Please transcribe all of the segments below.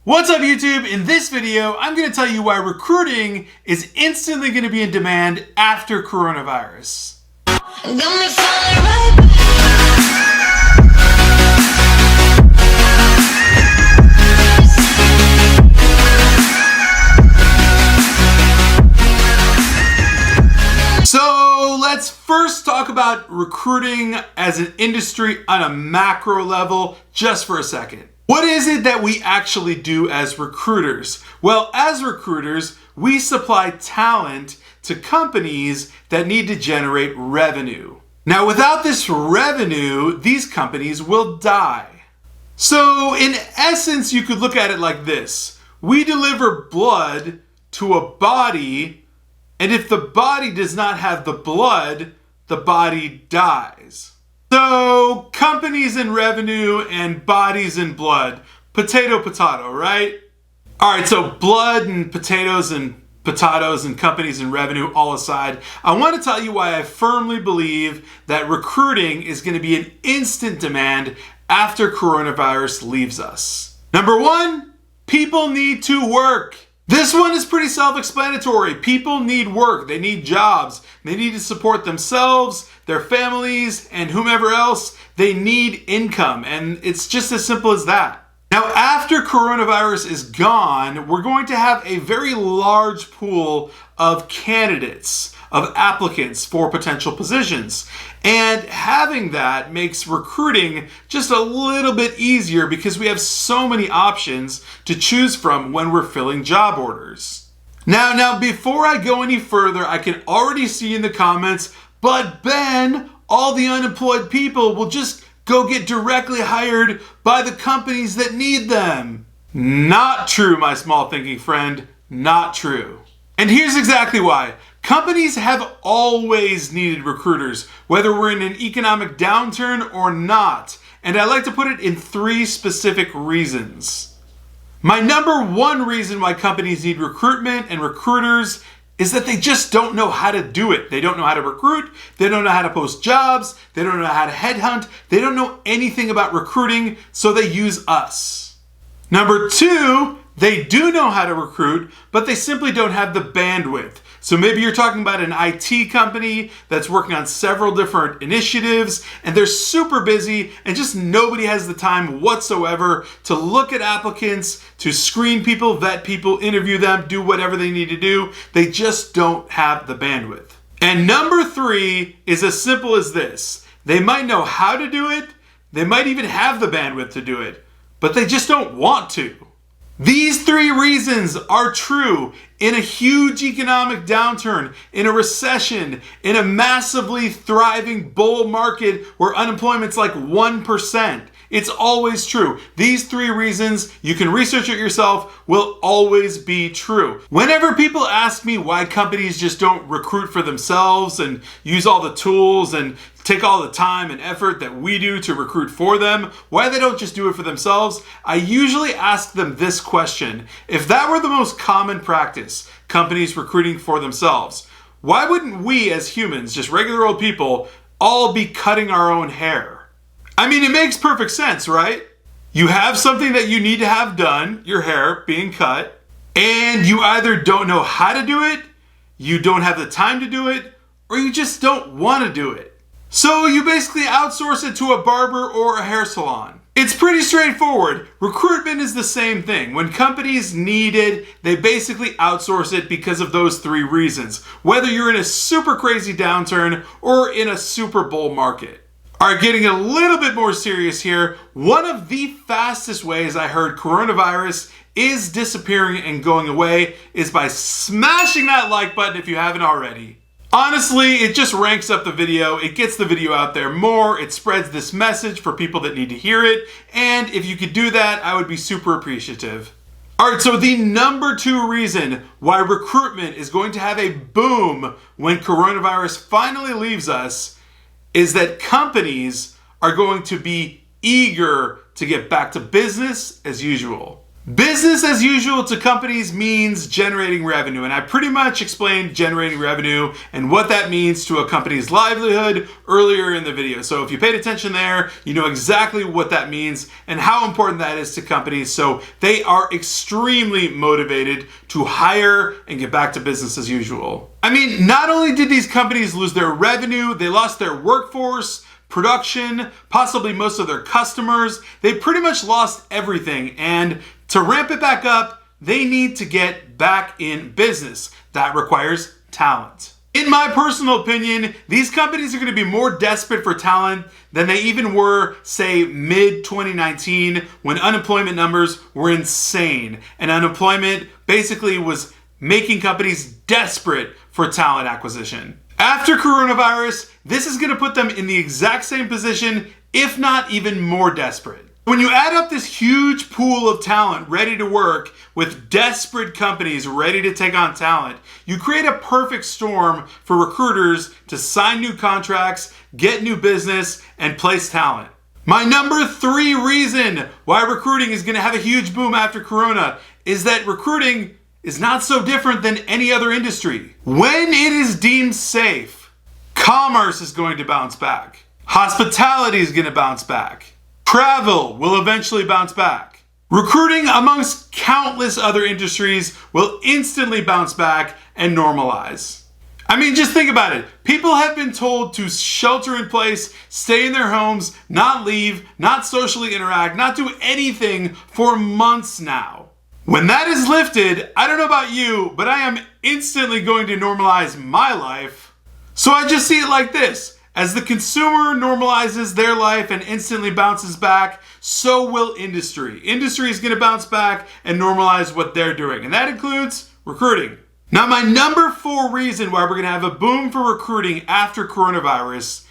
What's up YouTube? In this video, I'm going to tell you why recruiting is instantly going to be in demand after coronavirus. So let's first talk about recruiting as an industry on a macro level just for a second. What is it that we actually do as recruiters? Well, as recruiters, we supply talent to companies that need to generate revenue. Now, without this revenue, these companies will die. So, in essence, you could look at it like this. We deliver blood to a body, and if the body does not have the blood, the body dies. So, companies and revenue and bodies and blood. Potato, potato, right? All right, so blood and potatoes and companies and revenue all aside, I want to tell you why I firmly believe that recruiting is going to be in instant demand after coronavirus leaves us. Number one, people need to work. This one is pretty self-explanatory. People need work. They need jobs. They need to support themselves, their families, and whomever else. They need income, and it's just as simple as that. Now, after coronavirus is gone, we're going to have a very large pool of candidates, of applicants for potential positions. And having that makes recruiting just a little bit easier because we have so many options to choose from when we're filling job orders. Now, before I go any further, I can already see in the comments, but Ben, all the unemployed people will just go get directly hired by the companies that need them. Not true, my small thinking friend, not true. And here's exactly why. Companies have always needed recruiters, whether we're in an economic downturn or not. And I like to put it in three specific reasons. My number one reason why companies need recruitment and recruiters is that they just don't know how to do it. They don't know how to recruit. They don't know how to post jobs. They don't know how to headhunt. They don't know anything about recruiting, so they use us. Number two, they do know how to recruit, but they simply don't have the bandwidth. So maybe you're talking about an IT company that's working on several different initiatives and they're super busy and just nobody has the time whatsoever to look at applicants, to screen people, vet people, interview them, do whatever they need to do. They just don't have the bandwidth. And number three is as simple as this. They might know how to do it. They might even have the bandwidth to do it, but they just don't want to. These three reasons are true in a huge economic downturn, in a recession, in a massively thriving bull market where unemployment's like 1%. It's always true. These three reasons, you can research it yourself, will always be true. Whenever people ask me why companies just don't recruit for themselves and use all the tools and take all the time and effort that we do to recruit for them, why they don't just do it for themselves, I usually ask them this question. If that were the most common practice, companies recruiting for themselves, why wouldn't we as humans, just regular old people, all be cutting our own hair? I mean, it makes perfect sense, right? You have something that you need to have done, your hair being cut, and you either don't know how to do it, you don't have the time to do it, or you just don't want to do it. So you basically outsource it to a barber or a hair salon. It's pretty straightforward. Recruitment is the same thing. When companies need it, they basically outsource it because of those three reasons. Whether you're in a super crazy downturn or in a super bull market. All right, getting a little bit more serious here. One of the fastest ways I heard coronavirus is disappearing and going away is by smashing that like button if you haven't already. Honestly, it just ranks up the video, it gets the video out there more, it spreads this message for people that need to hear it, and if you could do that, I would be super appreciative. Alright, so the number two reason why recruitment is going to have a boom when coronavirus finally leaves us is that companies are going to be eager to get back to business as usual. Business as usual to companies means generating revenue, and I pretty much explained generating revenue and what that means to a company's livelihood earlier in the video. So if you paid attention there, you know exactly what that means and how important that is to companies. So they are extremely motivated to hire and get back to business as usual. I mean, not only did these companies lose their revenue, they lost their workforce, production, possibly most of their customers. They pretty much lost everything, and to ramp it back up, they need to get back in business. That requires talent. In my personal opinion, these companies are going to be more desperate for talent than they even were, say, mid-2019, when unemployment numbers were insane, and unemployment basically was making companies desperate for talent acquisition. After coronavirus, this is going to put them in the exact same position, if not even more desperate. When you add up this huge pool of talent ready to work with desperate companies ready to take on talent, you create a perfect storm for recruiters to sign new contracts, get new business, and place talent. My number 3 reason why recruiting is going to have a huge boom after Corona is that recruiting is not so different than any other industry. When it is deemed safe, commerce is going to bounce back. Hospitality is going to bounce back. Travel will eventually bounce back. Recruiting, amongst countless other industries, will instantly bounce back and normalize. I mean, just think about it. People have been told to shelter in place, stay in their homes, not leave, not socially interact, not do anything for months now. When that is lifted, I don't know about you, but I am instantly going to normalize my life. So I just see it like this. As the consumer normalizes their life and instantly bounces back, so will industry. Industry is going to bounce back and normalize what they're doing, and that includes recruiting. Now, my number 4 reason why we're going to have a boom for recruiting after coronavirus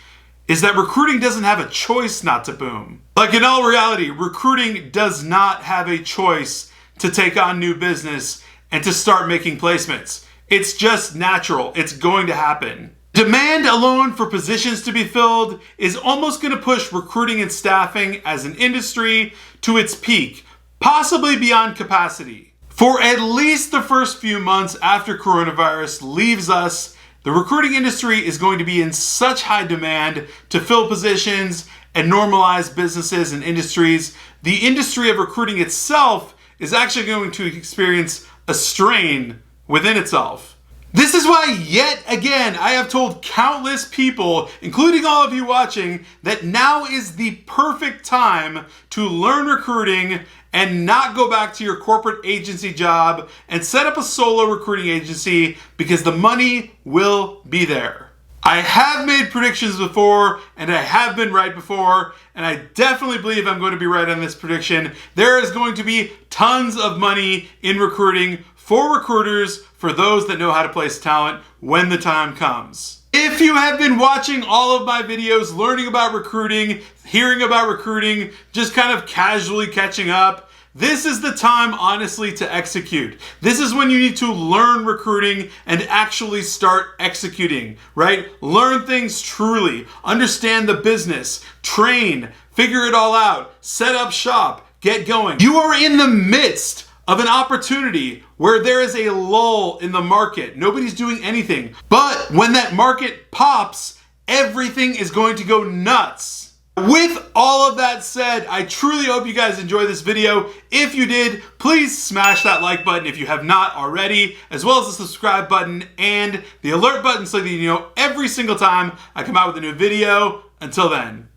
is that recruiting doesn't have a choice not to boom. Like, in all reality, recruiting does not have a choice to take on new business and to start making placements. It's just natural. It's going to happen. Demand alone for positions to be filled is almost going to push recruiting and staffing as an industry to its peak, possibly beyond capacity. For at least the first few months after coronavirus leaves us, the recruiting industry is going to be in such high demand to fill positions and normalize businesses and industries. The industry of recruiting itself is actually going to experience a strain within itself. This is why, yet again, I have told countless people, including all of you watching, that now is the perfect time to learn recruiting and not go back to your corporate agency job and set up a solo recruiting agency, because the money will be there. I have made predictions before, and I have been right before, and I definitely believe I'm going to be right on this prediction. There is going to be tons of money in recruiting for recruiters, for those that know how to place talent when the time comes. If you have been watching all of my videos, learning about recruiting, hearing about recruiting, just kind of casually catching up, this is the time, honestly, to execute. This is when you need to learn recruiting and actually start executing, right? Learn things truly, understand the business, train, figure it all out, set up shop, get going. You are in the midst of an opportunity where there is a lull in the market. Nobody's doing anything. But when that market pops, everything is going to go nuts. With all of that said, I truly hope you guys enjoyed this video. If you did, please smash that like button if you have not already, as well as the subscribe button and the alert button so that you know every single time I come out with a new video. Until then.